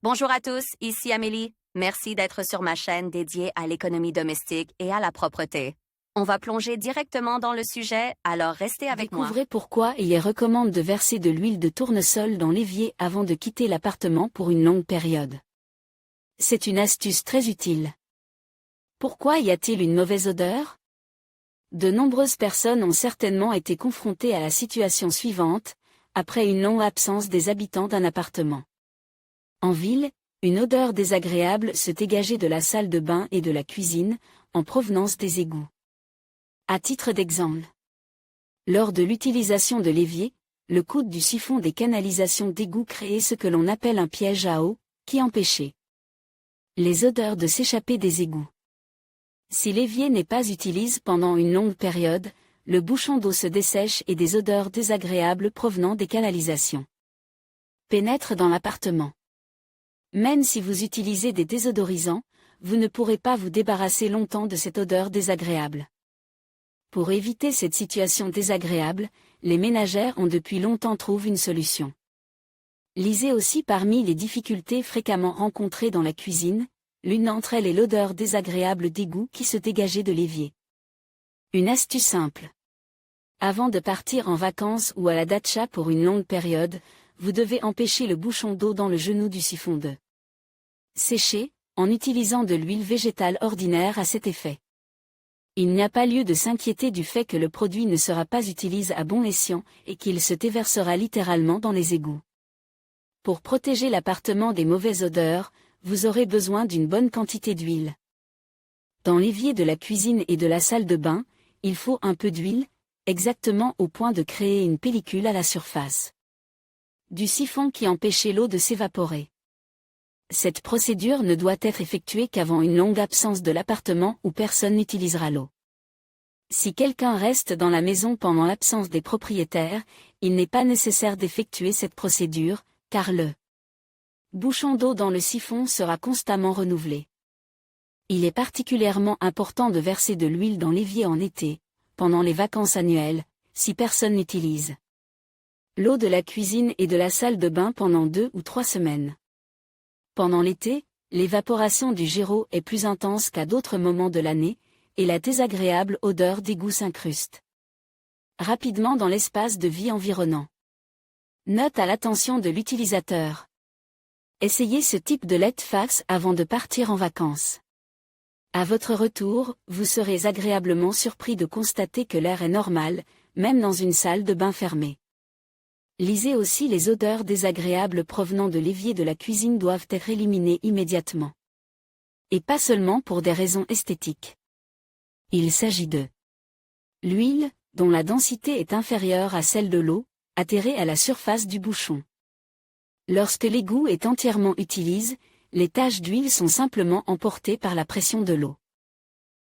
Bonjour à tous, ici Amélie. Merci d'être sur ma chaîne dédiée à l'économie domestique et à la propreté. On va plonger directement dans le sujet, alors restez avec moi. Découvrez pourquoi il est recommande de verser de l'huile de tournesol dans l'évier avant de quitter l'appartement pour une longue période. C'est une astuce très utile. Pourquoi y a-t-il une mauvaise odeur? De nombreuses personnes ont certainement été confrontées à la situation suivante, après une longue absence des habitants d'un appartement. En ville, une odeur désagréable se dégageait de la salle de bain et de la cuisine, en provenance des égouts. À titre d'exemple, lors de l'utilisation de l'évier, le coude du siphon des canalisations d'égout créait ce que l'on appelle un piège à eau, qui empêchait les odeurs de s'échapper des égouts. Si l'évier n'est pas utilisé pendant une longue période, le bouchon d'eau se dessèche et des odeurs désagréables provenant des canalisations pénètrent dans l'appartement. Même si vous utilisez des désodorisants, vous ne pourrez pas vous débarrasser longtemps de cette odeur désagréable. Pour éviter cette situation désagréable, les ménagères ont depuis longtemps trouvé une solution. Lisez aussi parmi les difficultés fréquemment rencontrées dans la cuisine, l'une d'entre elles est l'odeur désagréable d'égout qui se dégageait de l'évier. Une astuce simple. Avant de partir en vacances ou à la datcha pour une longue période, vous devez empêcher le bouchon d'eau dans le genou du siphon de sécher, en utilisant de l'huile végétale ordinaire à cet effet. Il n'y a pas lieu de s'inquiéter du fait que le produit ne sera pas utilisé à bon escient et qu'il se déversera littéralement dans les égouts. Pour protéger l'appartement des mauvaises odeurs, vous aurez besoin d'une bonne quantité d'huile. Dans l'évier de la cuisine et de la salle de bain, il faut un peu d'huile, exactement au point de créer une pellicule à la surface du siphon qui empêchait l'eau de s'évaporer. Cette procédure ne doit être effectuée qu'avant une longue absence de l'appartement où personne n'utilisera l'eau. Si quelqu'un reste dans la maison pendant l'absence des propriétaires, il n'est pas nécessaire d'effectuer cette procédure, car le bouchon d'eau dans le siphon sera constamment renouvelé. Il est particulièrement important de verser de l'huile dans l'évier en été, pendant les vacances annuelles, si personne n'utilise l'eau de la cuisine et de la salle de bain pendant 2 ou 3 semaines. Pendant l'été, l'évaporation du jet d'eau est plus intense qu'à d'autres moments de l'année, et la désagréable odeur d'égout s'incruste rapidement dans l'espace de vie environnant. Note à l'attention de l'utilisateur. Essayez ce type de LED-fax avant de partir en vacances. À votre retour, vous serez agréablement surpris de constater que l'air est normal, même dans une salle de bain fermée. Lisez aussi les odeurs désagréables provenant de l'évier de la cuisine doivent être éliminées immédiatement. Et pas seulement pour des raisons esthétiques. Il s'agit de l'huile, dont la densité est inférieure à celle de l'eau, atterrée à la surface du bouchon. Lorsque l'égout est entièrement utilisé, les taches d'huile sont simplement emportées par la pression de l'eau.